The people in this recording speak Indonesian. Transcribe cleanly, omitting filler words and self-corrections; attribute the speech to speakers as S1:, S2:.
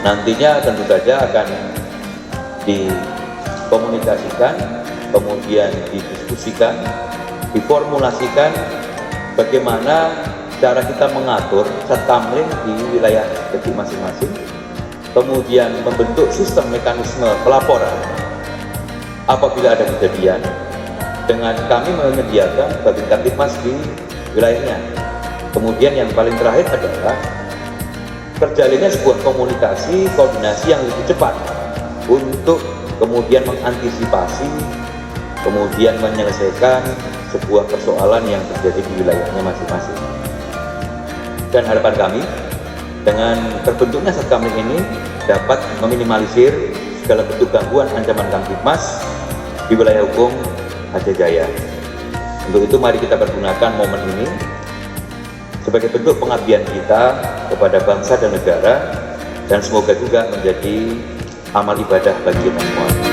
S1: nantinya tentu saja akan dikomunikasikan, kemudian didiskusikan, diformulasikan bagaimana cara kita mengatur satkamling di wilayah kecil masing-masing, kemudian membentuk sistem mekanisme pelaporan apabila ada kejadian, dengan kami menyediakan Babin Kamtipmas di wilayahnya. Kemudian yang paling terakhir adalah terjalinnya sebuah komunikasi, koordinasi yang lebih cepat untuk kemudian mengantisipasi, kemudian menyelesaikan sebuah persoalan yang terjadi di wilayahnya masing-masing. Dan harapan kami dengan terbentuknya Satkamling ini dapat meminimalisir segala bentuk gangguan ancaman Kamtipmas di wilayah hukum Aceh Jaya. Untuk itu mari kita pergunakan momen ini sebagai bentuk pengabdian kita kepada bangsa dan negara, dan semoga juga menjadi amal ibadah bagi kita semua.